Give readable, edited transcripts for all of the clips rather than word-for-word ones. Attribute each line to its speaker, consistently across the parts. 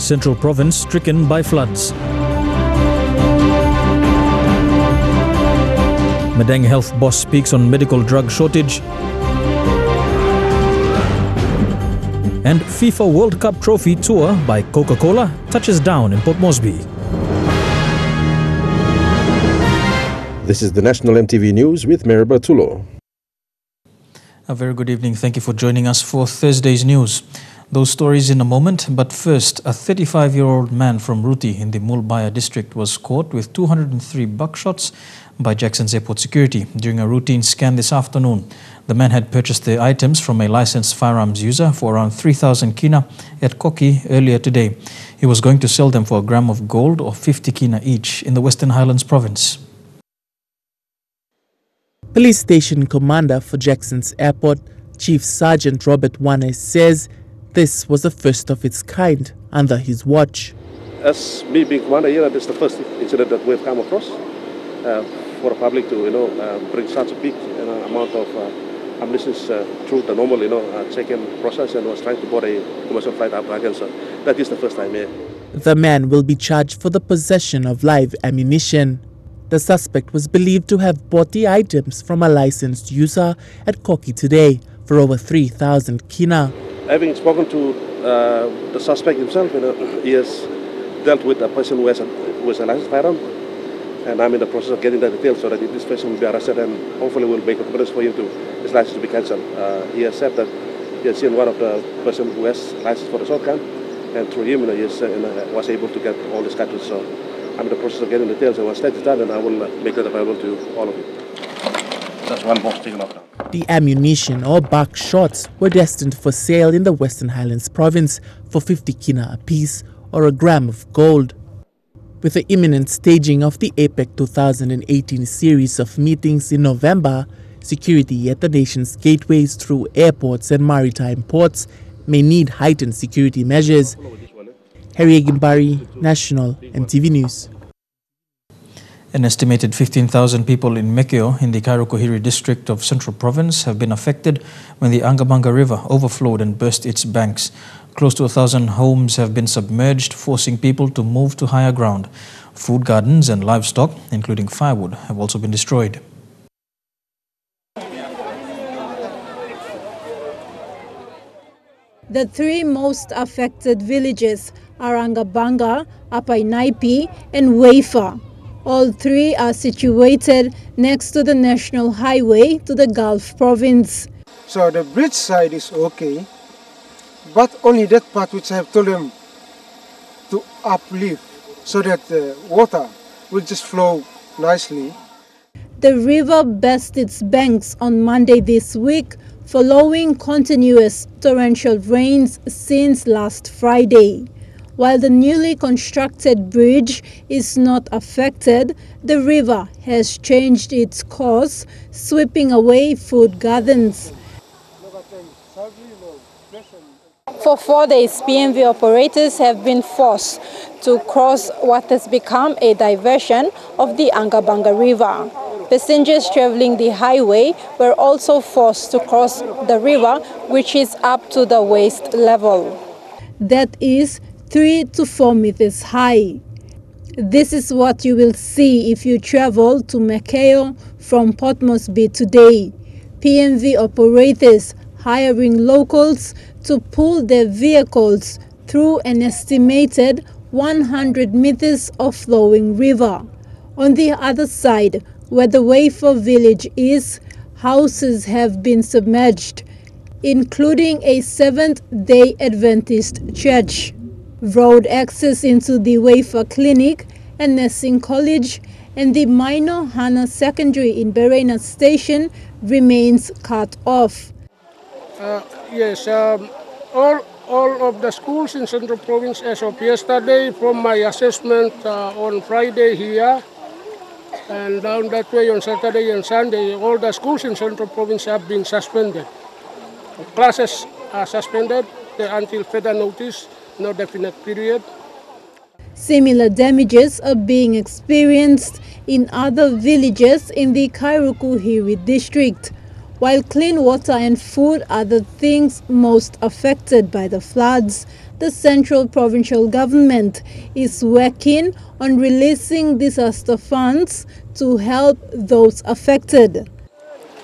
Speaker 1: Central Province stricken by floods. Madang Health boss speaks on medical drug shortage. And FIFA World Cup trophy tour by Coca Cola touches down in Port Moresby.
Speaker 2: This is the National EMTV News with Maribel Tulo.
Speaker 1: A very good evening. Thank you for joining us for Thursday's news. Those stories in a moment, but first, a 35-year-old man from Ruti in the Mulbaya district was caught with 203 buckshots by Jackson's airport security during a routine scan this afternoon. The man had purchased the items from a licensed firearms user for around 3,000 kina at Koki earlier today. He was going to sell them for a gram of gold or 50 kina each in the Western Highlands province.
Speaker 3: Police Station Commander for Jackson's Airport, Chief Sergeant Robert Wane, says this was the first of its kind under his watch.
Speaker 4: As me being commander here, this is the first incident that we've come across for the public to bring such a big amount of ammunition through the normal check-in process and was trying to board a commercial flight up again. So that is the first time here.
Speaker 3: The man will be charged for the possession of live ammunition. The suspect was believed to have bought the items from a licensed user at Koki today for over 3,000 kina.
Speaker 4: Having spoken to the suspect himself, he has dealt with a person who has a licensed firearm, and I'm in the process of getting the details so that this person will be arrested and hopefully we'll make a promise for him to his license to be cancelled. He has said that he has seen one of the person who has license for the shotgun, and through him he was able to get all these cartridges. So I'm in the process of getting details, and once that is done, then I will make that available to all of you. That's one box taken off now.
Speaker 3: The ammunition or buckshots were destined for sale in the Western Highlands province for 50 kina apiece or a gram of gold. With the imminent staging of the APEC 2018 series of meetings in November, security at the nation's gateways through airports and maritime ports may need heightened security measures. Harry Gimbari, National EMTV News.
Speaker 1: An estimated 15,000 people in Mekeo in the Kairukuhiri district of Central Province have been affected when the Angabanga River overflowed and burst its banks. Close to 1,000 homes have been submerged, forcing people to move to higher ground. Food gardens and livestock, including firewood, have also been destroyed.
Speaker 5: The three most affected villages are Angabanga, Apainaipi and Weifa. All three are situated next to the national highway to the Gulf province.
Speaker 6: So the bridge side is okay, but only that part which I have told them to uplift so that the water will just flow nicely.
Speaker 5: The river burst its banks on Monday this week following continuous torrential rains since last Friday. While the newly constructed bridge is not affected, the river has changed its course, sweeping away food gardens. For 4 days, PMV operators have been forced to cross what has become a diversion of the Angabanga River. Passengers traveling the highway were also forced to cross the river, which is up to the waist level. That is 3 to 4 meters high. This is what you will see if you travel to Mekeo from Port Moresby today. PMV operators hiring locals to pull their vehicles through an estimated 100 meters of flowing river. On the other side, where the Weifa village is, houses have been submerged, including a Seventh-day Adventist church. Road access into the Weifa Clinic and Nursing College and the minor Hana Secondary in Berena Station remains cut off.
Speaker 7: Yes, all of the schools in Central Province as of yesterday, from my assessment on Friday here, and down that way on Saturday and Sunday, all the schools in Central Province have been suspended. Classes are suspended until further notice, no definite period.
Speaker 5: Similar damages are being experienced in other villages in the Kairukuhiri district. While clean water and food are the things most affected by the floods, the central provincial government is working on releasing disaster funds to help those affected.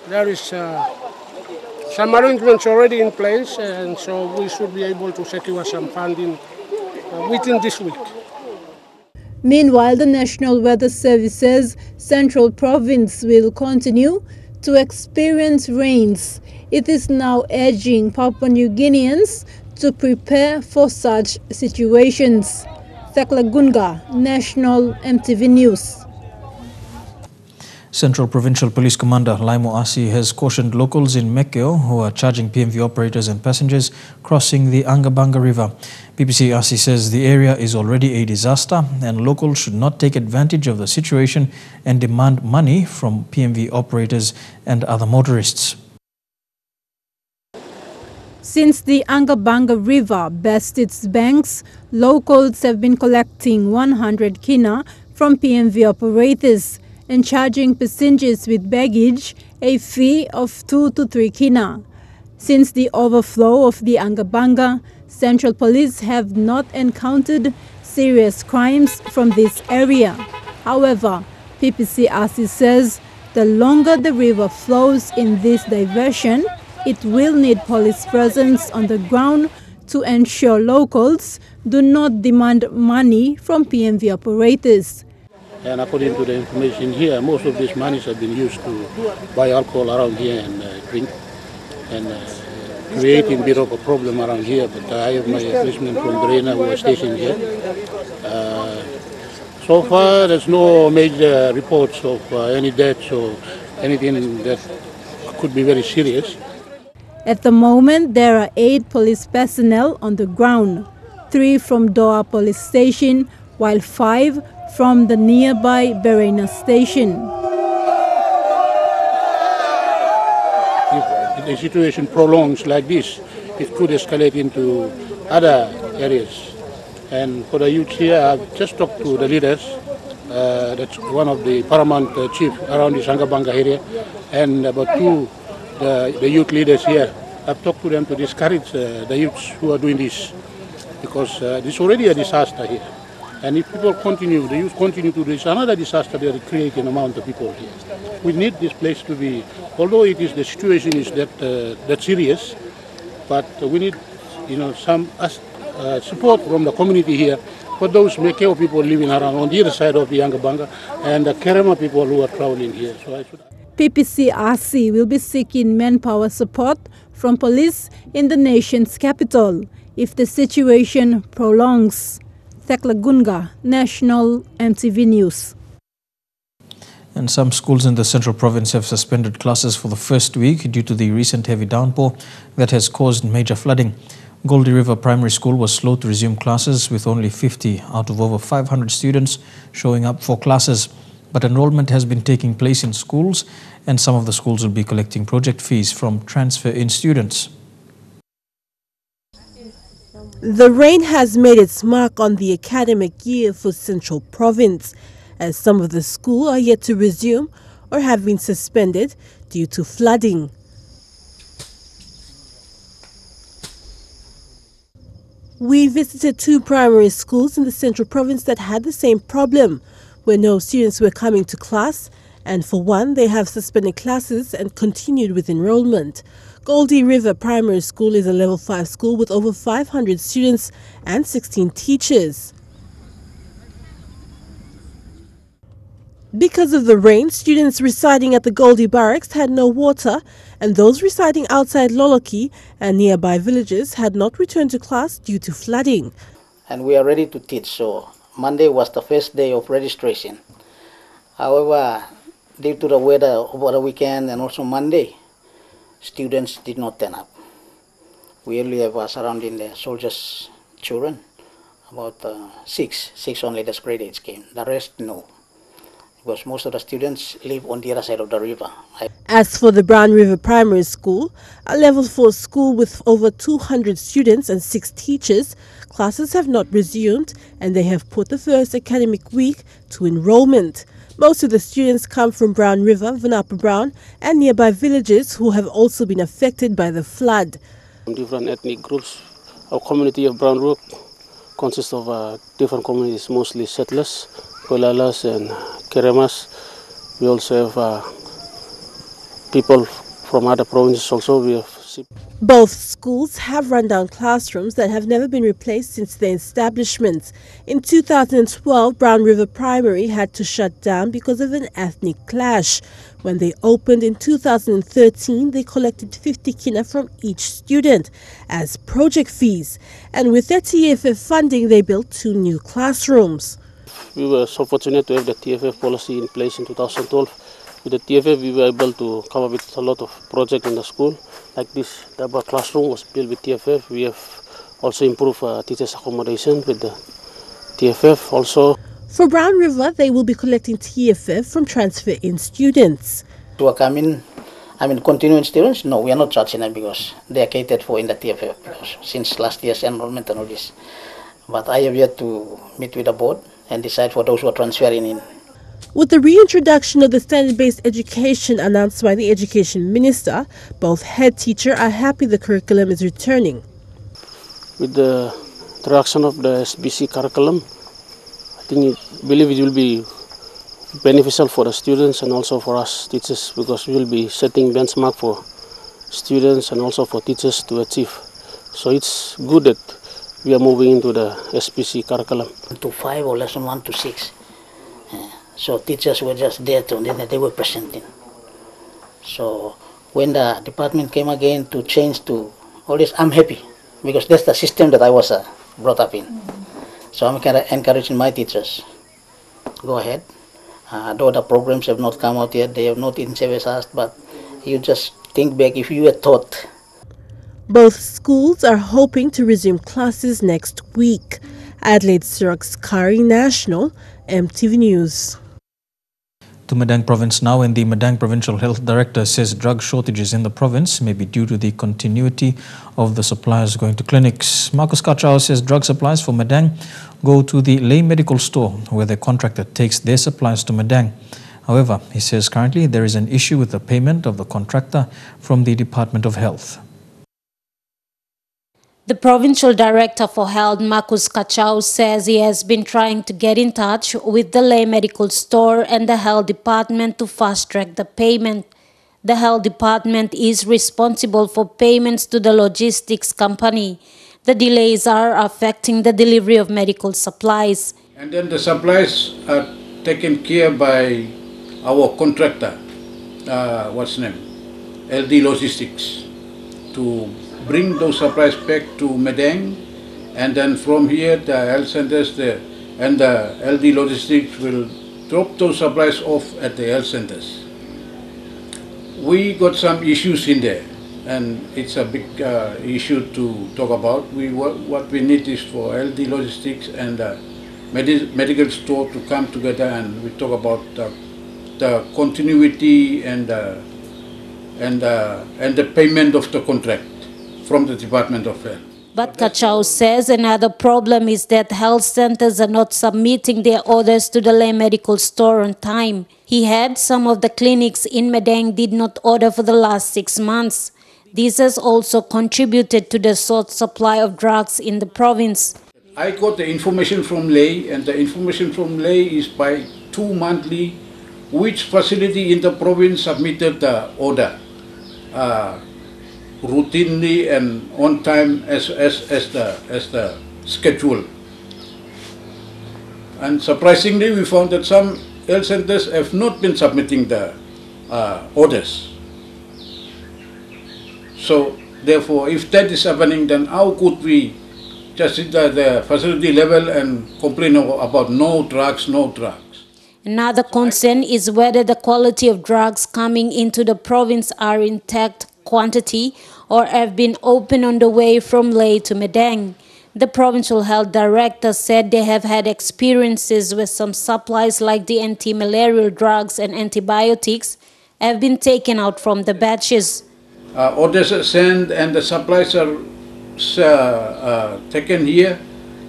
Speaker 7: There is some arrangements already in place, and so we should be able to secure some funding within this week.
Speaker 5: Meanwhile, the National Weather Service's Central Province will continue to experience rains. It is now urging Papua New Guineans to prepare for such situations. Thekla Gunga, National EMTV News.
Speaker 1: Central Provincial Police Commander Laimo Asi has cautioned locals in Mekeo who are charging PMV operators and passengers crossing the Angabanga River. PPC Asi says the area is already a disaster and locals should not take advantage of the situation and demand money from PMV operators and other motorists.
Speaker 5: Since the Angabanga River burst its banks, locals have been collecting 100 kina from PMV operators and charging passengers with baggage a fee of 2 to 3 kina. Since the overflow of the Angabanga, Central Police have not encountered serious crimes from this area. However, PPC RC says the longer the river flows in this diversion, it will need police presence on the ground to ensure locals do not demand money from PMV operators.
Speaker 8: And according to the information here, most of these monies have been used to buy alcohol around here and drink, and creating a bit of a problem around here. But I have my policemen from Berena who are stationed here. So far, there's no major reports of any deaths or anything that could be very serious.
Speaker 5: At the moment, there are 8 police personnel on the ground, 3 from Doha Police Station, while 5 from the nearby Berena Station.
Speaker 8: If the situation prolongs like this, it could escalate into other areas. And for the youth here, I've just talked to the leaders. That's one of the paramount chief around the Angabanga area, and about 2 the youth leaders here. I've talked to them to discourage the youths who are doing this, because this is already a disaster here. And if people continue, the youth continue to do this, another disaster they are creating amount of people here. We need this place to be, although it is the situation is that serious, but we need, some support from the community here for those Mekeo people living around on the other side of the Angabanga and the Kerema people who are traveling here. So
Speaker 5: PPC RC will be seeking manpower support from police in the nation's capital if the situation prolongs. Thekla Gunga, National EMTV News.
Speaker 1: And some schools in the Central Province have suspended classes for the first week due to the recent heavy downpour that has caused major flooding. Goldie River Primary School was slow to resume classes with only 50 out of over 500 students showing up for classes. But enrollment has been taking place in schools, and some of the schools will be collecting project fees from transfer-in students.
Speaker 9: The rain has made its mark on the academic year for Central Province, as some of the schools are yet to resume or have been suspended due to flooding. We visited 2 primary schools in the Central Province that had the same problem, where no students were coming to class, and for one, they have suspended classes and continued with enrollment. Goldie River Primary School is a level 5 school with over 500 students and 16 teachers. Because of the rain, students residing at the Goldie Barracks had no water, and those residing outside Loloki and nearby villages had not returned to class due to flooding.
Speaker 10: And we are ready to teach, so Monday was the first day of registration. However, due to the weather over the weekend and also Monday, students did not turn up. We only have surrounding the soldiers' children, about 6 only the grade 8 came. The rest, no, because most of the students live on the other side of the river.
Speaker 9: As for the Brown River Primary School, a level 4 school with over 200 students and 6 teachers, classes have not resumed and they have put the first academic week to enrollment. Most of the students come from Brown River, Vanapa Brown, and nearby villages who have also been affected by the flood.
Speaker 11: Different ethnic groups. Our community of Brown River consists of different communities, mostly settlers, Kolalas and Keremas. We also have people from other provinces also. We have
Speaker 9: Both schools have rundown classrooms that have never been replaced since their establishment. In 2012, Brown River Primary had to shut down because of an ethnic clash. When they opened in 2013, they collected 50 kina from each student as project fees. And with their TFF funding, they built 2 new classrooms.
Speaker 11: We were so fortunate to have the TFF policy in place in 2012. With the TFF, we were able to come up with a lot of projects in the school. Like this double classroom was built with TFF. We have also improved teachers' accommodation with the TFF also.
Speaker 9: For Brown River, they will be collecting TFF from transfer-in students.
Speaker 10: To are coming, continuing students, no, we are not charging them because they are catered for in the TFF since last year's enrollment and all this. But I have yet to meet with the board and decide for those who are transferring in.
Speaker 9: With the reintroduction of the standard-based education announced by the Education Minister, both head teachers are happy the curriculum is returning.
Speaker 11: With the introduction of the SBC curriculum, I believe it will be beneficial for the students and also for us teachers, because we will be setting benchmark for students and also for teachers to achieve. So it's good that we are moving into the SBC curriculum.
Speaker 10: To 5 or lesson 1 to 6. So teachers were just there they were presenting. So when the department came again to change to all this, I'm happy because that's the system that I was brought up in. So I'm kind of encouraging my teachers. Go ahead. Though the programs have not come out yet, they have not in service asked, but you just think back if you were taught.
Speaker 9: Both schools are hoping to resume classes next week. Adelaide Siraks Kari, National, EMTV News.
Speaker 1: To Madang Province now, and the Madang Provincial Health Director says drug shortages in the province may be due to the continuity of the suppliers going to clinics. Marcus Kachao says drug supplies for Madang go to the lay medical store where the contractor takes their supplies to Madang. However, he says currently there is an issue with the payment of the contractor from the Department of Health.
Speaker 12: The Provincial Director for Health, Marcus Kachao, says he has been trying to get in touch with the lay medical store and the health department to fast-track the payment. The health department is responsible for payments to the logistics company. The delays are affecting the delivery of medical supplies.
Speaker 8: And then the supplies are taken care by our contractor, what's name, LD Logistics, to bring those supplies back to Madang, and then from here the health centers and the LD Logistics will drop those supplies off at the health centers. We got some issues in there, and it's a big issue to talk about. What we need is for LD Logistics and the medical store to come together, and we talk about the continuity and the payment of the contract from the Department of Health.
Speaker 12: But Kachao says another problem is that health centers are not submitting their orders to the lay medical store on time. He had some of the clinics in Madang did not order for the last 6 months. This has also contributed to the short supply of drugs in the province.
Speaker 8: I got the information from lay, and the information from lay is by 2 monthly, which facility in the province submitted the order. Routinely and on time as the schedule. And surprisingly, we found that some health centers have not been submitting the orders. So therefore, if that is happening, then how could we just sit at the facility level and complain about no drugs?
Speaker 12: Another concern is whether the quality of drugs coming into the province are intact quantity or have been opened on the way from Lay to Madang. The Provincial Health Director said they have had experiences with some supplies like the anti-malarial drugs and antibiotics have been taken out from the batches.
Speaker 8: Orders are sent and the supplies are taken here.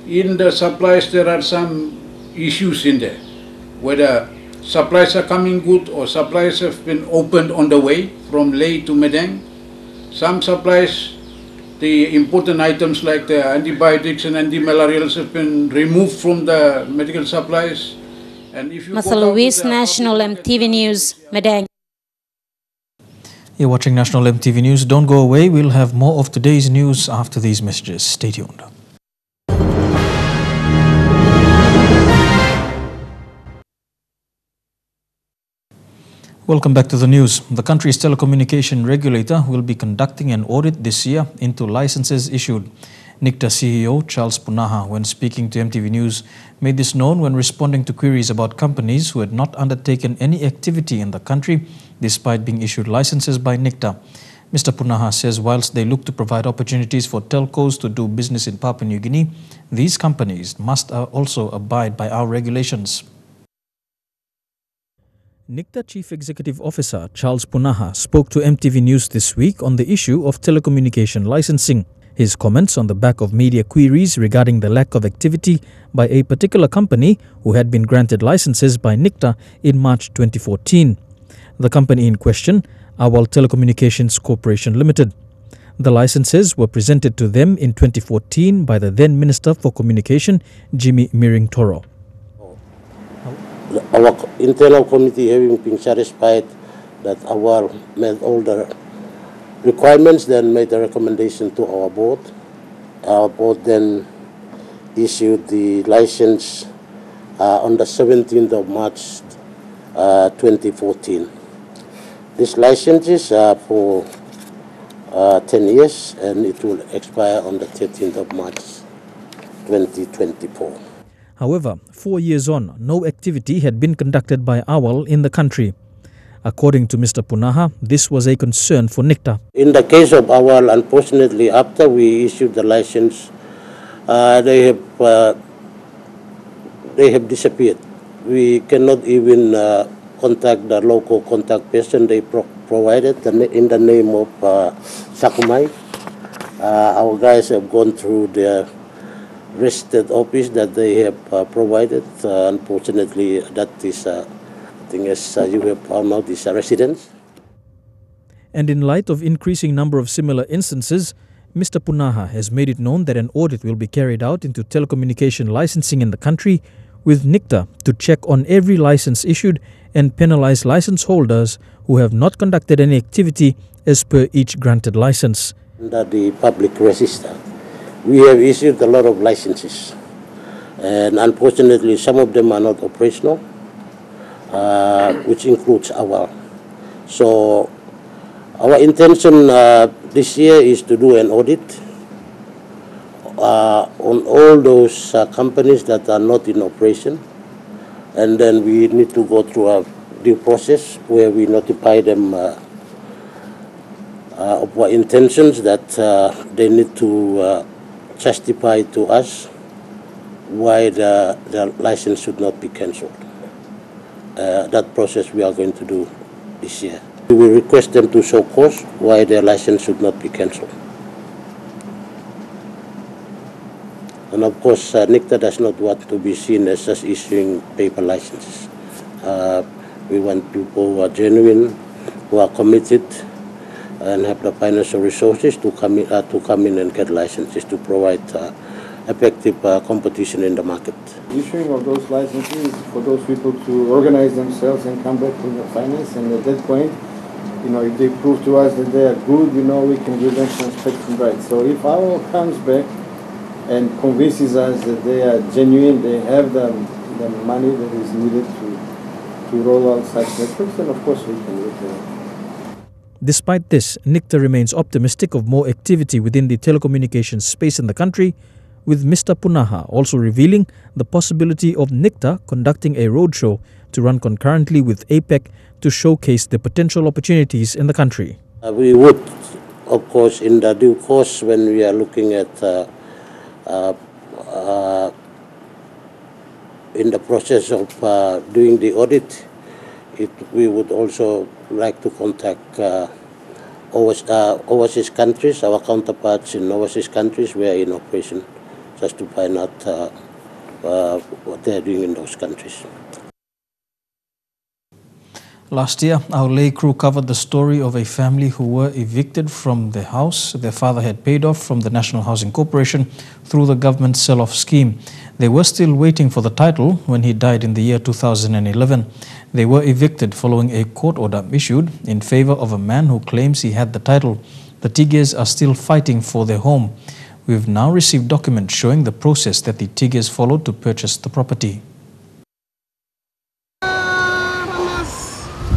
Speaker 8: In the supplies there are some issues in there, whether
Speaker 13: supplies are coming good, or supplies have been opened on the way from Leh to Madang. Some supplies, the important items like the antibiotics and antimalarials have been removed from the medical supplies. And if you
Speaker 12: Martha Louise, National EMTV News, Madang.
Speaker 1: You're watching National EMTV News. Don't go away. We'll have more of today's news after these messages. Stay tuned. Welcome back to the news. The country's telecommunication regulator will be conducting an audit this year into licenses issued. NICTA CEO Charles Punaha, when speaking to MTV News, made this known when responding to queries about companies who had not undertaken any activity in the country despite being issued licenses by NICTA. Mr. Punaha says whilst they look to provide opportunities for telcos to do business in Papua New Guinea, these companies must also abide by our regulations. NICTA Chief Executive Officer Charles Punaha spoke to MTV News this week on the issue of telecommunication licensing. His comments on the back of media queries regarding the lack of activity by a particular company who had been granted licenses by NICTA in March 2014. The company in question, Awal Telecommunications Corporation Limited. The licenses were presented to them in 2014 by the then Minister for Communication, Jimmy Miring Toro.
Speaker 14: Our internal committee having been satisfied that Awal met all the requirements, then made a recommendation to our board. Our board then issued the license on the 17th of March 2014. This license is for 10 years and it will expire on the 13th of March 2024.
Speaker 1: However, 4 years on, no activity had been conducted by Awal in the country. According to Mr. Punaha, this was a concern for NICTA.
Speaker 14: In the case of Awal, unfortunately, after we issued the license, they have disappeared. We cannot even contact the local contact person they provided in the name of Sakumai. Our guys have gone through the registered office that they have provided. Unfortunately, that is as you have found out, is a residence.
Speaker 1: And in light of increasing number of similar instances, Mr. Punaha has made it known that an audit will be carried out into telecommunication licensing in the country with NICTA to check on every license issued and penalize license holders who have not conducted any activity as per each granted license.
Speaker 14: Under the public register, we have issued a lot of licenses, and unfortunately some of them are not operational, which includes Awal. So our intention this year is to do an audit on all those companies that are not in operation, and then we need to go through a due process where we notify them of our intentions, that they need to justify to us why the license should not be cancelled. That process we are going to do this year. We will request them to show cause why their license should not be cancelled. And of course, NICTA does not want to be seen as just issuing paper licenses. We want people who are genuine, who are committed, and have the financial resources to come in and get licenses to provide effective competition in the market.
Speaker 15: Issuing of those licenses for those people to organize themselves and come back to the finance, and at that point, if they prove to us that they are good, we can give them some spectrum rights. So if our comes back and convinces us that they are genuine, they have the money that is needed to roll out such networks, then of course we can look at it.
Speaker 1: Despite this, NICTA remains optimistic of more activity within the telecommunications space in the country, with Mr. Punaha also revealing the possibility of NICTA conducting a roadshow to run concurrently with APEC to showcase the potential opportunities in the country.
Speaker 14: We would, of course, in the due course, when we are looking at in the process of doing the audit, we would also like to contact overseas countries, our counterparts in overseas countries who are in operation, just to find out what they are doing in those countries.
Speaker 1: Last year, our lay crew covered the story of a family who were evicted from their house their father had paid off from the National Housing Corporation through the government sell-off scheme. They were still waiting for the title when he died in the year 2011. They were evicted following a court order issued in favor of a man who claims he had the title. The Tigers are still fighting for their home. We've now received documents showing the process that the Tigers followed to purchase the property.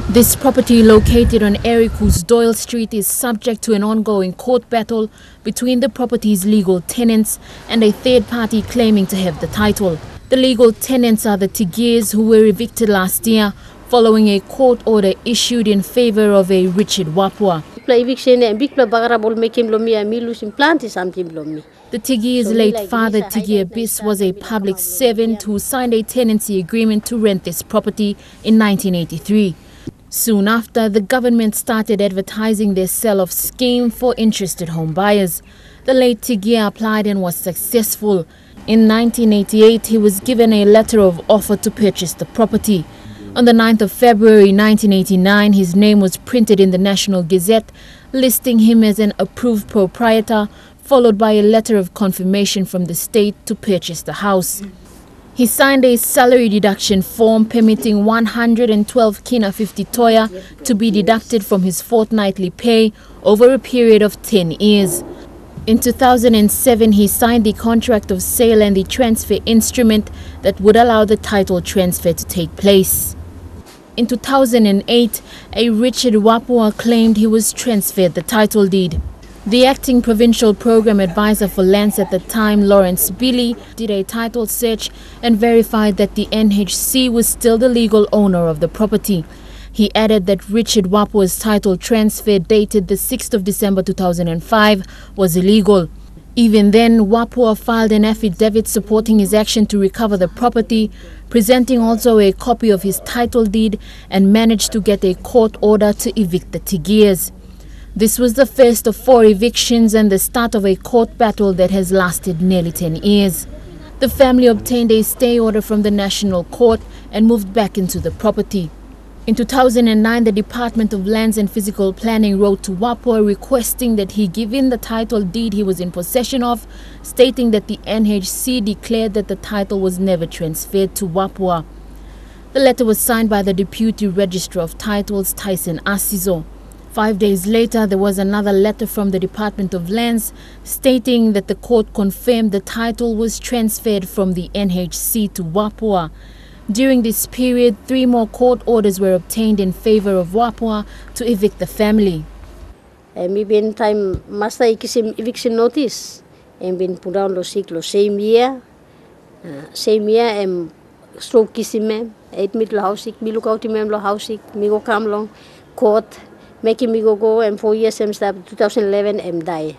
Speaker 16: This property located on Ericus Doyle Street is subject to an ongoing court battle between the property's legal tenants and a third party claiming to have the title. The legal tenants are the Tigers who were evicted last year following a court order issued in favor of a Richard Wapua. The Tigers' late father, Tigi Abyss, was a public servant who signed a tenancy agreement to rent this property in 1983. Soon after, the government started advertising their sell-off scheme for interested home buyers. The late Tigi applied and was successful. In 1988, he was given a letter of offer to purchase the property. On the 9th of February 1989, his name was printed in the National Gazette, listing him as an approved proprietor, followed by a letter of confirmation from the state to purchase the house. He signed a salary deduction form permitting 112 kina 50 toya to be deducted from his fortnightly pay over a period of 10 years. In 2007, he signed the contract of sale and the transfer instrument that would allow the title transfer to take place. In 2008, a Richard Wapua claimed he was transferred the title deed. The acting provincial program advisor for lands at the time, Lawrence Billy, did a title search and verified that the NHC was still the legal owner of the property. He added that Richard Wapua's title transfer dated the 6th of December 2005 was illegal. Even then, Wapua filed an affidavit supporting his action to recover the property, presenting also a copy of his title deed, and managed to get a court order to evict the Tigers. This was the first of 4 evictions and the start of a court battle that has lasted nearly 10 years. The family obtained a stay order from the National Court and moved back into the property. In 2009, the Department of Lands and Physical Planning wrote to Wapua requesting that he give in the title deed he was in possession of, stating that the NHC declared that the title was never transferred to Wapua. The letter was signed by the Deputy Registrar of Titles, Tyson Asizo. 5 days later, there was another letter from the Department of Lands stating that the court confirmed the title was transferred from the NHC to Wapua. During this period, 3 more court orders were obtained in favor of Wapua to evict the family.
Speaker 17: Been time master eviction notice and been put down lo same year stroke kisim 8 mid lo house mi look out lo house mi go come long court making me go and 4 years start 2011 die.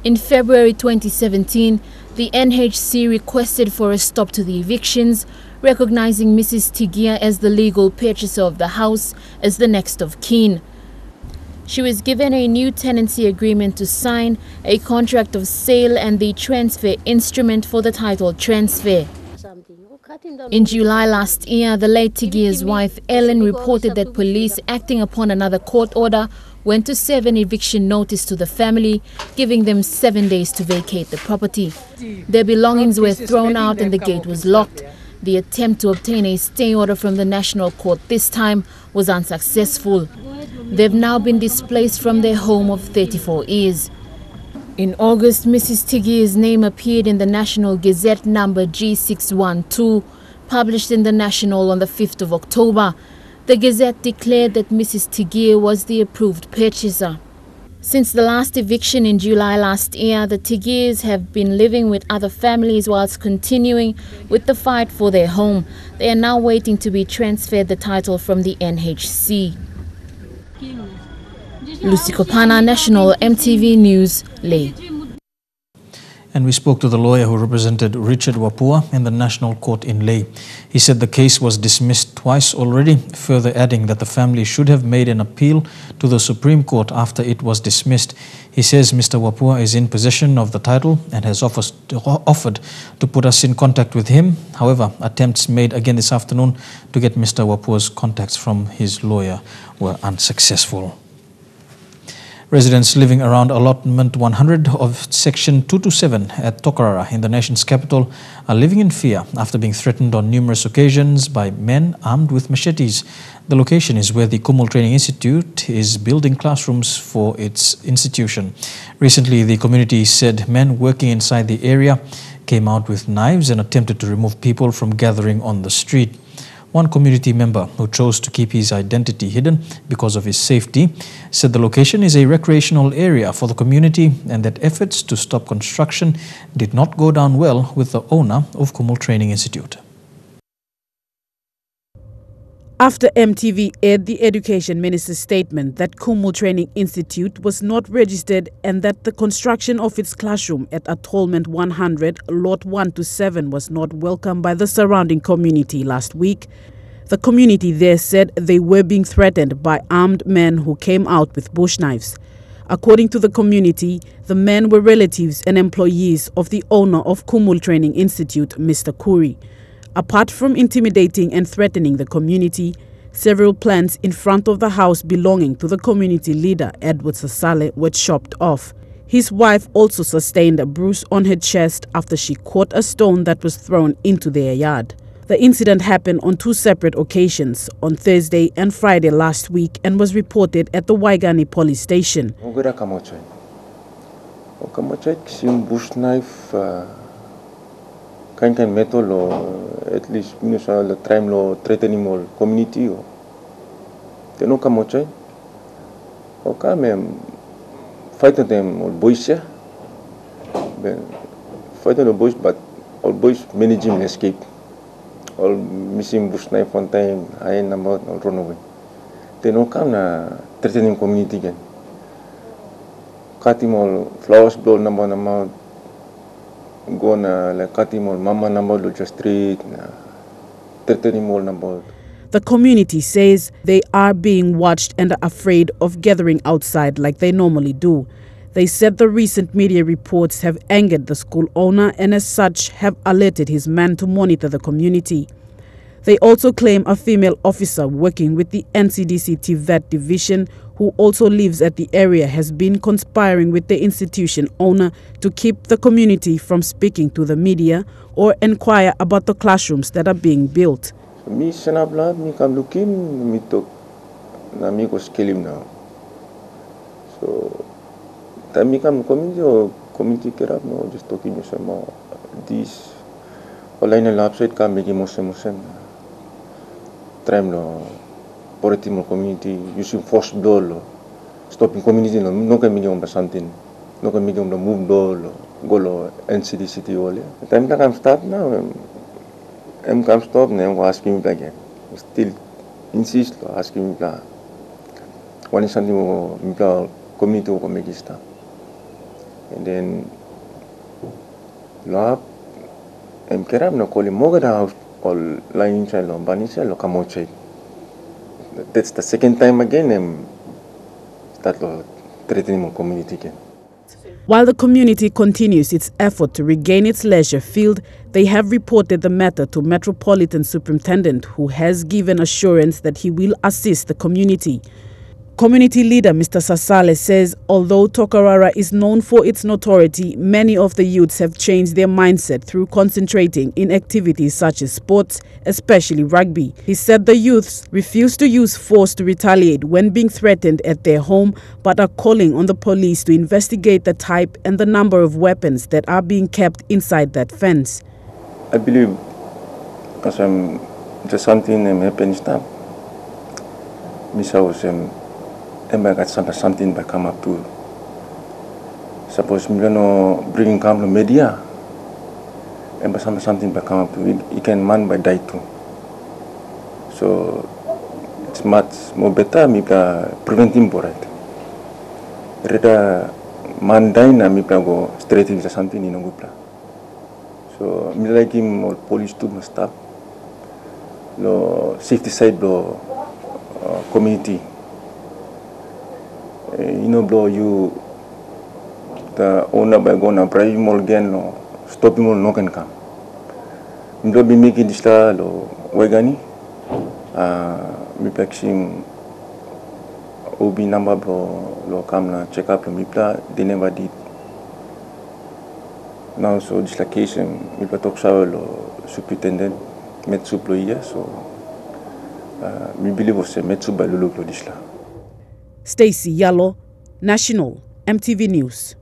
Speaker 16: In February 2017, the NHC requested for a stop to the evictions, recognizing Mrs. Tigia as the legal purchaser of the house as the next of kin. She was given a new tenancy agreement to sign, a contract of sale and the transfer instrument for the title transfer. In July last year, the late Tigia's wife Ellen reported that police, acting upon another court order, went to serve an eviction notice to the family, giving them 7 days to vacate the property. Their belongings were thrown out and the gate was locked. The attempt to obtain a stay order from the National Court this time was unsuccessful. They've now been displaced from their home of 34 years. In August, Mrs. Tigia's name appeared in the National Gazette number G612, published in the National on the 5th of October. The Gazette declared that Mrs. Tigia was the approved purchaser. Since the last eviction in July last year, the Tigers have been living with other families whilst continuing with the fight for their home. They are now waiting to be transferred the title from the NHC. Lucy Kopana, National EMTV News, Leh.
Speaker 1: And we spoke to the lawyer who represented Richard Wapua in the National Court in Lae. He said the case was dismissed twice already, further adding that the family should have made an appeal to the Supreme Court after it was dismissed. He says Mr. Wapua is in possession of the title and has offered to put us in contact with him. However, attempts made again this afternoon to get Mr. Wapua's contacts from his lawyer were unsuccessful. Residents living around allotment 100 of section 227 at Tokarara in the nation's capital are living in fear after being threatened on numerous occasions by men armed with machetes. The location is where the Kumul Training Institute is building classrooms for its institution. Recently, the community said men working inside the area came out with knives and attempted to remove people from gathering on the street. One community member who chose to keep his identity hidden because of his safety said the location is a recreational area for the community and that efforts to stop construction did not go down well with the owner of Kumul Training Institute.
Speaker 18: After MTV aired the Education Minister's statement that Kumul Training Institute was not registered and that the construction of its classroom at Atollment 100, Lot 1 to 7 was not welcomed by the surrounding community last week, the community there said they were being threatened by armed men who came out with bush knives. According to the community, the men were relatives and employees of the owner of Kumul Training Institute, Mr. Kuri. Apart from intimidating and threatening the community, several plants in front of the house belonging to the community leader, Edward Sasale, were chopped off. His wife also sustained a bruise on her chest after she caught a stone that was thrown into their yard. The incident happened on two separate occasions, on Thursday and Friday last week, and was reported at the Waigani police station.
Speaker 19: Bush knife, kind metal or at least the crime law threatening all community or they no come out or come fight them all boys fight the boys but all boys managing escape all missing bush knife one time I number or run away they no come na threatening community again cut him all flowers blow number go na like cutting all mama number just street threatening all number.
Speaker 18: The community says they are being watched and are afraid of gathering outside like they normally do. They said the recent media reports have angered the school owner and as such have alerted his men to monitor the community. They also claim a female officer working with the NCDC TVET division who also lives at the area has been conspiring with the institution owner to keep the community from speaking to the media or inquire about the classrooms that are being built.
Speaker 19: Me senabla me come looking me talk na me go scale him now. So time me come community or community care up no just talking me some this online website come make motion try no political community using force door stopping community no can medium something no can medium the move door go lo NCDC ole time that I'm start now I'm come stop now asking me again still insist asking me one is something me community ko make stop and then lab I'm kerap no call mo ga house all line inside lo banisha lo kamoche. That's the second time again start threatening my community again.
Speaker 18: While the community continues its effort to regain its leisure field, they have reported the matter to Metropolitan Superintendent, who has given assurance that he will assist the community. Community leader Mr. Sasale says although Tokarara is known for its notoriety, many of the youths have changed their mindset through concentrating in activities such as sports, especially rugby. He said the youths refuse to use force to retaliate when being threatened at their home, but are calling on the police to investigate the type and the number of weapons that are being kept inside that fence.
Speaker 19: I believe because just something happened now. Miss House I got something by come up to. Suppose me no bringing come to media. And something by come up to it can man by die too. So it's much more better me preventing for it. Rather Monday na mi go straight in something in Gupla. So mi like him all police to must stop. Lo safety side lo community. Bro, you the owner by gonna private mall again no stop mall no can come. Mdo bi making this lo wegani. Mi paxim OB number bro lo come na check up lo mi pla they never did. Now so this location mi pa talk sa lo superintendent metsu ploia so mi believe was metsu ba lo lo this la.
Speaker 18: Stacy Yallo, National, MTV News.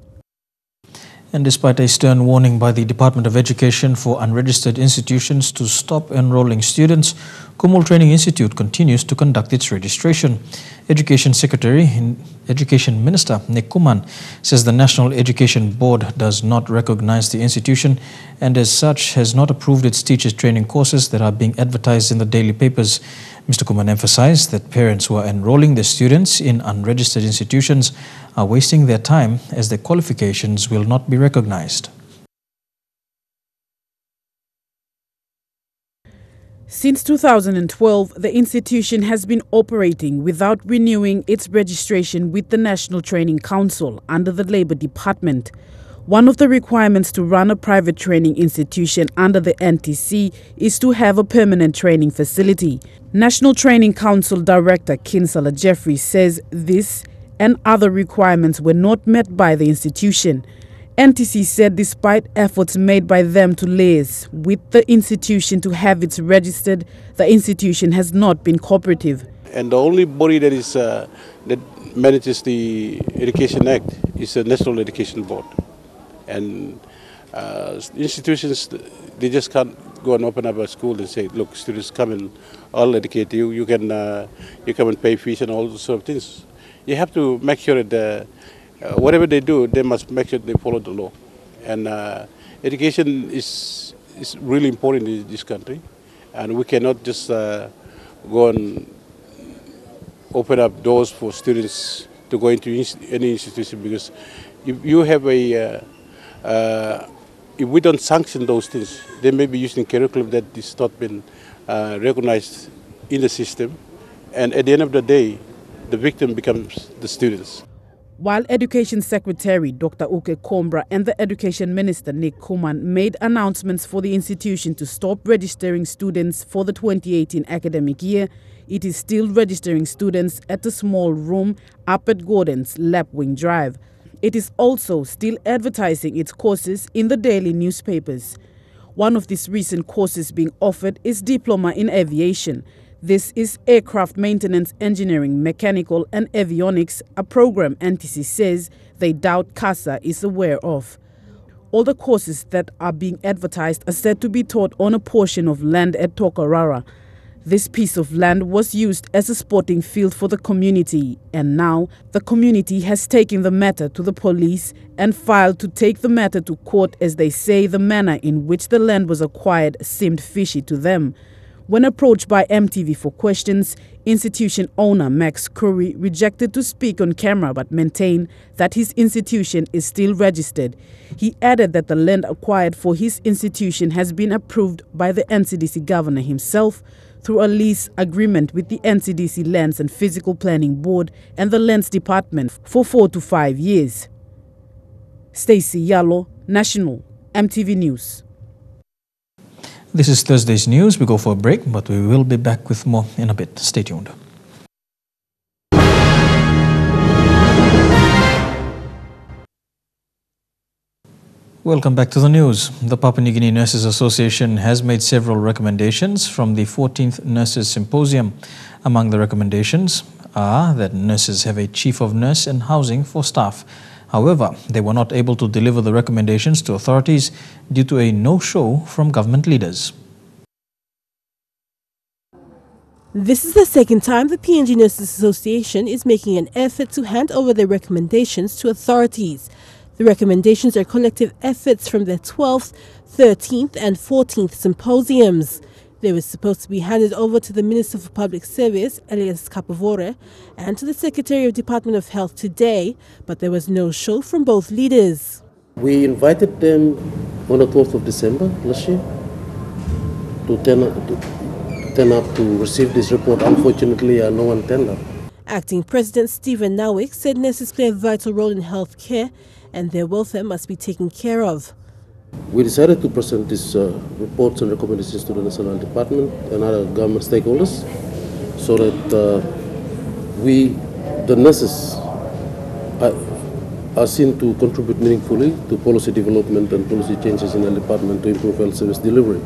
Speaker 1: And despite a stern warning by the Department of Education for unregistered institutions to stop enrolling students, Kumul Training Institute continues to conduct its registration. Education Minister Nick Kuman says the National Education Board does not recognize the institution and as such has not approved its teachers training courses that are being advertised in the daily papers. Mr. Kuman emphasized that parents who are enrolling their students in unregistered institutions are wasting their time as their qualifications will not be recognized.
Speaker 18: Since 2012, the institution has been operating without renewing its registration with the National Training Council under the Labour Department. One of the requirements to run a private training institution under the NTC is to have a permanent training facility. National Training Council Director Kinsala Jeffrey says this and other requirements were not met by the institution. NTC said despite efforts made by them to liaise with the institution to have it registered, the institution has not been cooperative.
Speaker 8: And the only body that is that manages the Education Act is the National Education Board. And institutions, they just can't go and open up a school and say, look, students come and I'll educate you. You can you come and pay fees and all those sort of things. You have to make sure that whatever they do, they must make sure they follow the law. And education is really important in this country. And we cannot just go and open up doors for students to go into any institution, because if you have a if we don't sanction those things, they may be using curriculum that is not been recognized in the system, and at the end of the day, the victim becomes the students.
Speaker 18: While Education Secretary Dr. Uke Kombra and the Education Minister Nick Kuman made announcements for the institution to stop registering students for the 2018 academic year, it is still registering students at a small room up at Gordon's Lapwing Drive. It is also still advertising its courses in the daily newspapers. One of these recent courses being offered is Diploma in Aviation. This is Aircraft Maintenance Engineering, Mechanical and Avionics, a program NTC says they doubt CASA is aware of. All the courses that are being advertised are said to be taught on a portion of land at Tokarara. This piece of land was used as a sporting field for the community, and now the community has taken the matter to the police and filed to take the matter to court, as they say the manner in which the land was acquired seemed fishy to them. When approached by MTV for questions, institution owner Max Curry rejected to speak on camera but maintained that his institution is still registered. He added that the land acquired for his institution has been approved by the NCDC governor himself through a lease agreement with the NCDC Lands and Physical Planning Board and the Lands Department for 4 to 5 years. Stacy Yallo, National, MTV News.
Speaker 1: This is Thursday's news. We go for a break, but we will be back with more in a bit. Stay tuned. Welcome back to the news. The Papua New Guinea Nurses Association has made several recommendations from the 14th Nurses Symposium. Among the recommendations are that nurses have a chief of nurse and housing for staff. However, they were not able to deliver the recommendations to authorities due to a no-show from government leaders.
Speaker 9: This is the second time the PNG Nurses Association is making an effort to hand over their recommendations to authorities. The recommendations are collective efforts from the 12th, 13th and 14th symposiums. They were supposed to be handed over to the Minister for Public Service, Elias Kapavore, and to the Secretary of Department of Health today, but there was no show from both leaders.
Speaker 20: We invited them on the 12th of December last year to turn up to receive this report. Unfortunately, no one turned up.
Speaker 9: Acting President Stephen Nawick said nurses play a vital role in health care and their welfare must be taken care of.
Speaker 20: We decided to present these reports and recommendations to the National Department and other government stakeholders so that the nurses, are seen to contribute meaningfully to policy development and policy changes in the department to improve health service delivery.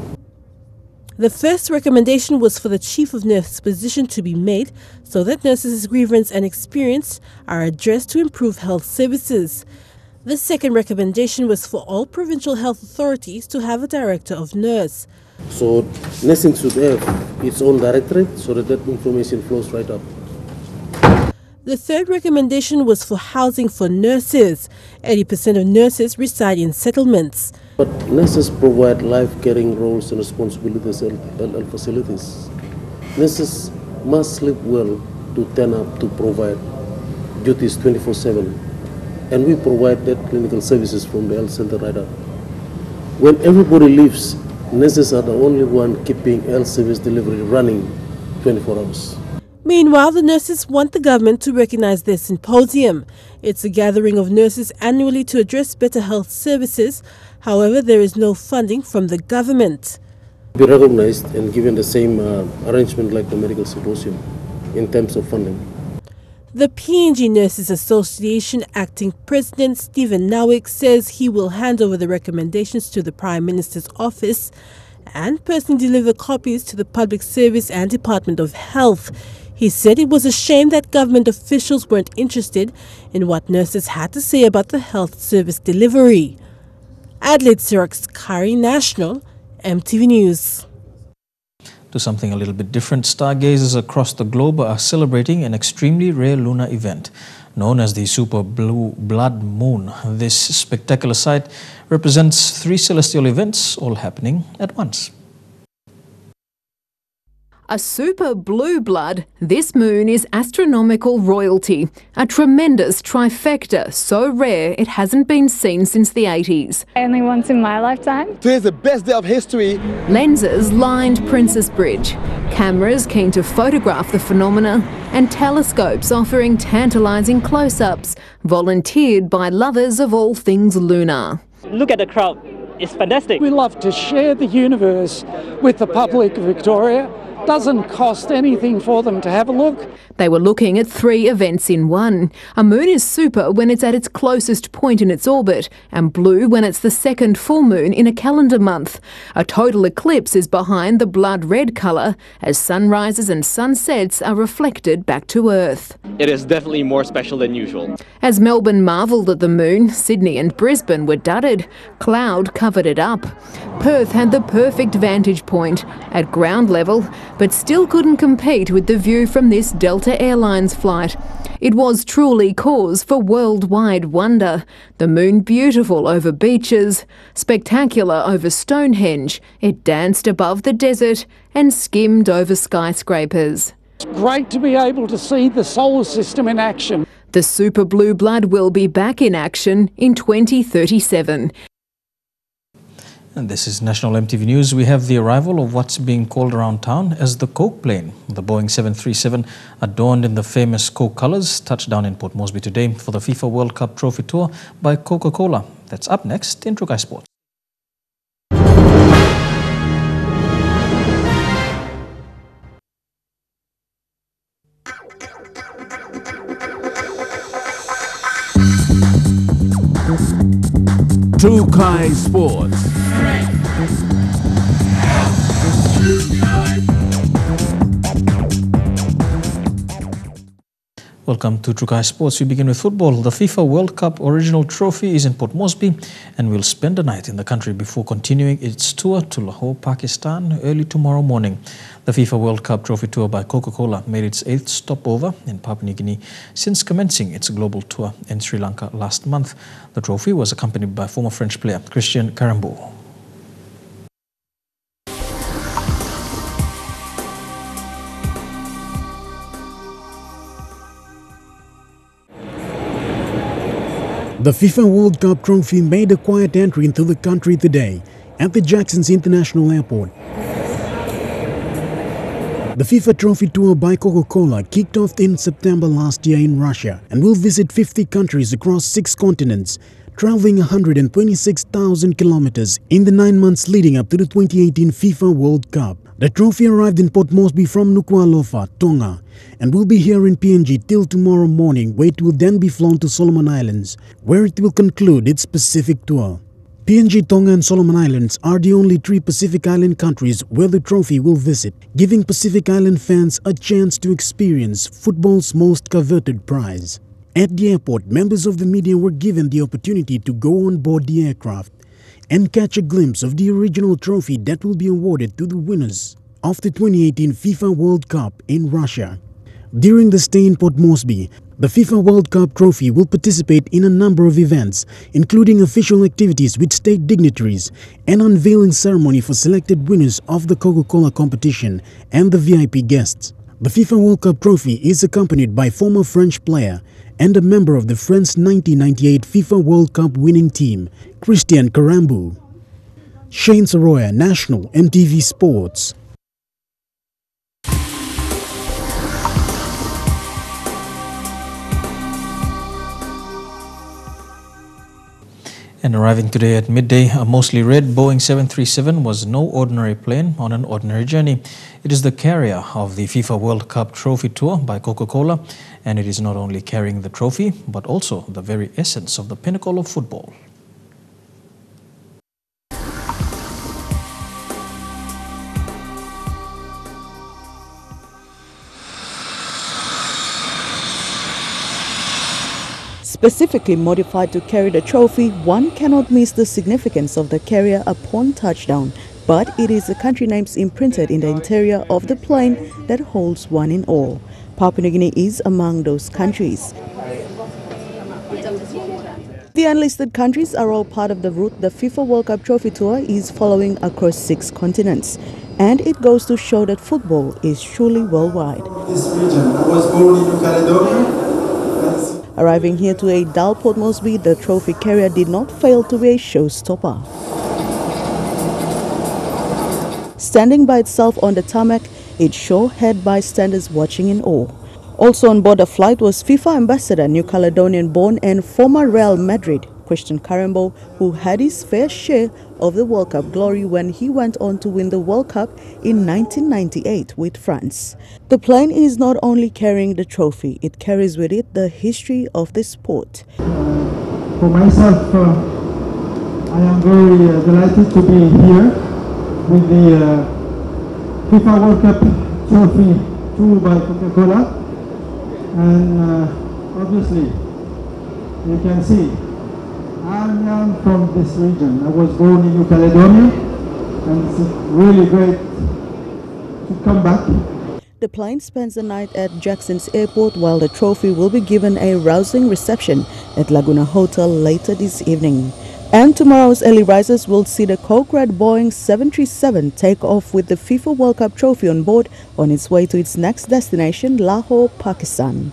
Speaker 9: The first recommendation was for the Chief of Nurse position to be made so that nurses' grievance and experience are addressed to improve health services. The second recommendation was for all provincial health authorities to have a director of nurse.
Speaker 20: So nursing should have its own directorate so that information flows right up.
Speaker 9: The third recommendation was for housing for nurses. 80% of nurses reside in settlements.
Speaker 20: But nurses provide life-caring roles and responsibilities at health facilities. Nurses must sleep well to turn up to provide duties 24/7. And we provide that clinical services from the health center right up. When everybody leaves, nurses are the only one keeping health service delivery running 24 hours.
Speaker 9: Meanwhile, the nurses want the government to recognize their symposium. It's a gathering of nurses annually to address better health services. However, there is no funding from the government.
Speaker 20: Be recognized and given the same arrangement like the medical symposium in terms of funding.
Speaker 9: The PNG Nurses Association acting president Stephen Nawick says he will hand over the recommendations to the Prime Minister's office and personally deliver copies to the Public Service and Department of Health. He said it was a shame that government officials weren't interested in what nurses had to say about the health service delivery. Adelaide Siraks Kari, National, EMTV News.
Speaker 1: To something a little bit different, stargazers across the globe are celebrating an extremely rare lunar event known as the super blue blood moon. This spectacular sight represents 3 celestial events all happening at once.
Speaker 21: A super blue blood, this moon is astronomical royalty. A tremendous trifecta, so rare it hasn't been seen since the 80s.
Speaker 22: Only once in my lifetime.
Speaker 23: Today's the best day of history.
Speaker 21: Lenses lined Princess Bridge, cameras keen to photograph the phenomena, and telescopes offering tantalising close-ups, volunteered by lovers of all things lunar.
Speaker 24: Look at the crowd, it's fantastic.
Speaker 25: We love to share the universe with the public of Victoria. Doesn't cost anything for them to have a look.
Speaker 21: They were looking at 3 events in one. A moon is super when it's at its closest point in its orbit, and blue when it's the second full moon in a calendar month. A total eclipse is behind the blood red colour as sunrises and sunsets are reflected back to Earth.
Speaker 24: It is definitely more special than usual.
Speaker 21: As Melbourne marvelled at the moon, Sydney and Brisbane were dudded. Cloud covered it up. Perth had the perfect vantage point at ground level, but still couldn't compete with the view from this Delta Airlines flight. It was truly cause for worldwide wonder. The moon beautiful over beaches, spectacular over Stonehenge. It danced above the desert and skimmed over skyscrapers.
Speaker 25: It's great to be able to see the solar system in action.
Speaker 21: The super blue blood will be back in action in 2037.
Speaker 1: And this is National EMTV News. We have the arrival of what's being called around town as the Coke plane. The Boeing 737, adorned in the famous Coke colours, touched down in Port Moresby today for the FIFA World Cup trophy tour by Coca Cola. That's up next in Trukai Sports.
Speaker 26: Trukai Sports.
Speaker 1: Welcome to Trukai Sports. We begin with football. The FIFA World Cup original trophy is in Port Moresby and will spend the night in the country before continuing its tour to Lahore, Pakistan early tomorrow morning. The FIFA World Cup trophy tour by Coca Cola made its 8th stopover in Papua New Guinea since commencing its global tour in Sri Lanka last month. The trophy was accompanied by former French player Christian Carambeau.
Speaker 2: The FIFA World Cup trophy made a quiet entry into the country today at the Jackson's International Airport. The FIFA Trophy Tour by Coca Cola kicked off in September last year in Russia and will visit 50 countries across 6 continents, traveling 126,000 kilometers in the 9 months leading up to the 2018 FIFA World Cup. The trophy arrived in Port Moresby from Nuku'alofa, Tonga, and will be here in PNG till tomorrow morning, where it will then be flown to Solomon Islands, where it will conclude its Pacific tour. PNG, Tonga and Solomon Islands are the only 3 Pacific Island countries where the trophy will visit, giving Pacific Island fans a chance to experience football's most coveted prize. At the airport, members of the media were given the opportunity to go on board the aircraft and catch a glimpse of the original trophy that will be awarded to the winners of the 2018 FIFA World Cup in Russia. During the stay in Port Moresby, the FIFA World Cup trophy will participate in a number of events, including official activities with state dignitaries, an unveiling ceremony for selected winners of the Coca Cola competition, and the VIP guests. The FIFA World Cup trophy is accompanied by former French player and a member of the French 1998 FIFA World Cup winning team, Christian Karambu. Shane Soroya, National EMTV Sports.
Speaker 1: And arriving today at midday, a mostly red Boeing 737 was no ordinary plane on an ordinary journey. It is the carrier of the FIFA World Cup Trophy Tour by Coca Cola, and it is not only carrying the trophy, but also the very essence of the pinnacle of football.
Speaker 3: Specifically modified to carry the trophy, one cannot miss the significance of the carrier upon touchdown, but it is the country names imprinted in the interior of the plane that holds one in awe. Papua New Guinea is among those countries. The unlisted countries are all part of the route the FIFA World Cup Trophy Tour is following across 6 continents. And it goes to show that football is truly worldwide.
Speaker 4: This region, I was born in New Caledonia.
Speaker 3: Arriving here to a dull Port Moresby, the trophy carrier did not fail to be a showstopper. Standing by itself on the tarmac, it sure had bystanders watching in awe. Also on board the flight was FIFA ambassador, New Caledonian-born and former Real Madrid, Christian Karambo, who had his fair share of the World Cup glory when he went on to win the World Cup in 1998 with France. The plane is not only carrying the trophy, it carries with it the history of the sport.
Speaker 4: For myself, I am very delighted to be here with the FIFA World Cup Trophy Tour by Coca Cola, and obviously you can see I am from this region. I was born in New Caledonia, and it's really great to come back.
Speaker 3: The plane spends the night at Jackson's Airport, while the trophy will be given a rousing reception at Laguna Hotel later this evening. And tomorrow's early risers will see the Coke Red Boeing 737 take off with the FIFA World Cup trophy on board on its way to its next destination, Lahore, Pakistan.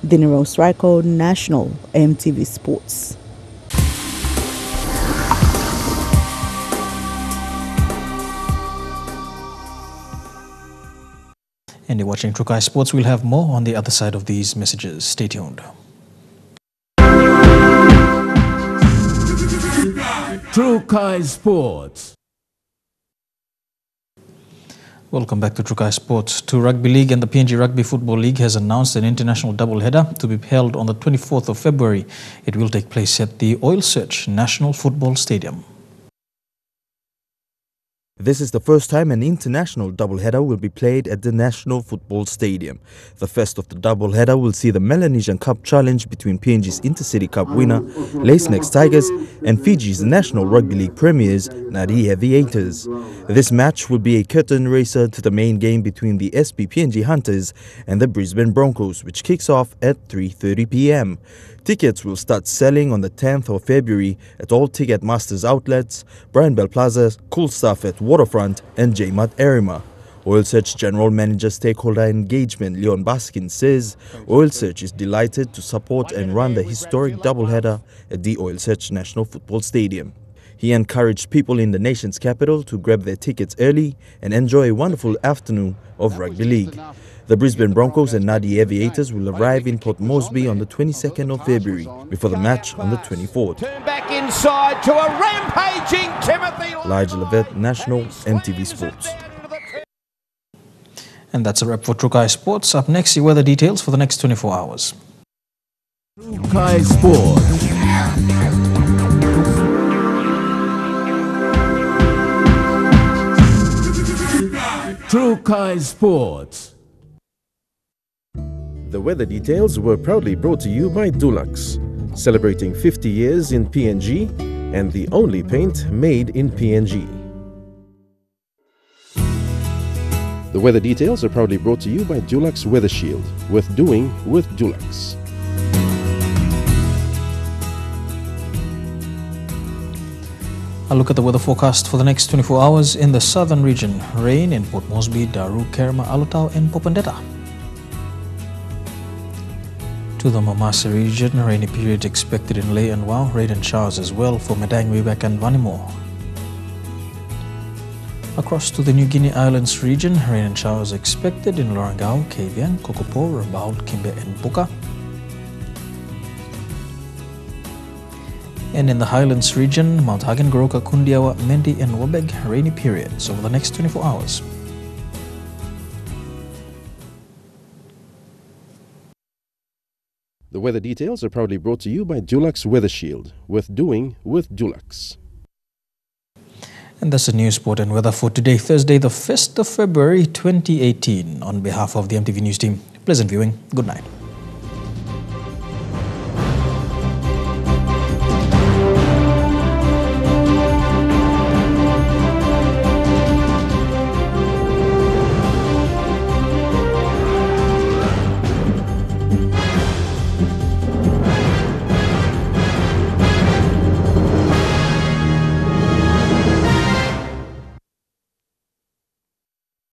Speaker 3: Dinero Strico, National EMTV Sports.
Speaker 1: And you're watching Trukai Sports. We'll have more on the other side of these messages. Stay tuned.
Speaker 26: Trukai Sports.
Speaker 1: Welcome back to Trukai Sports. Two Rugby League and the PNG Rugby Football League has announced an international doubleheader to be held on the 24th of February. It will take place at the Oil Search National Football Stadium.
Speaker 6: This is the first time an international doubleheader will be played at the National Football Stadium. The first of the doubleheader will see the Melanesian Cup challenge between PNG's Intercity Cup winner, Lacenex Tigers, and Fiji's National Rugby League premiers, Nadi Aviators. This match will be a curtain raiser to the main game between the SP-PNG Hunters and the Brisbane Broncos, which kicks off at 3:30 p.m. Tickets will start selling on the 10th of February at all Ticketmasters outlets, Brian Bell Plaza, Cool Stuff at Waterfront and J-Mart Arima. Oil Search General Manager Stakeholder Engagement Leon Baskin says Oil Search is delighted to support and run the historic doubleheader at the Oil Search National Football Stadium. He encouraged people in the nation's capital to grab their tickets early and enjoy a wonderful afternoon of rugby league. The Brisbane Broncos and Nadi Aviators will arrive in Port Moresby on the 22nd of February before the match on the 24th.
Speaker 5: Turn back inside to a rampaging Timothy.
Speaker 6: Elijah Levet, National, EMTV Sports.
Speaker 1: And that's a wrap for Trukai Sports. Up next, your weather details for the next 24 hours.
Speaker 26: Trukai Sports. Trukai Sports.
Speaker 7: The weather details were proudly brought to you by Dulux, celebrating 50 years in PNG and the only paint made in PNG. The weather details are proudly brought to you by Dulux Weather Shield, worth doing with Dulux.
Speaker 1: A look at the weather forecast for the next 24 hours in the southern region. Rain in Port Moresby, Daru, Kerma, Alotau and Popondetta. To the Mamasa region, rainy periods expected in Ley and Wau, rain and showers as well for Madang, Webak and Vanimo. Across to the New Guinea Islands region, rain and showers expected in Lorangau, Kavieng, Kokopo, Rabaul, Kimbe and Buka. And in the Highlands region, Mount Hagen, Goroka, Kundiawa, Mendi and Wabeg, rainy periods over the next 24 hours.
Speaker 7: The weather details are proudly brought to you by Dulux Weather Shield, worth doing with Dulux.
Speaker 1: And that's the news, sport and weather for today, Thursday, the 1st of February 2018. On behalf of the EMTV News team, pleasant viewing. Good night.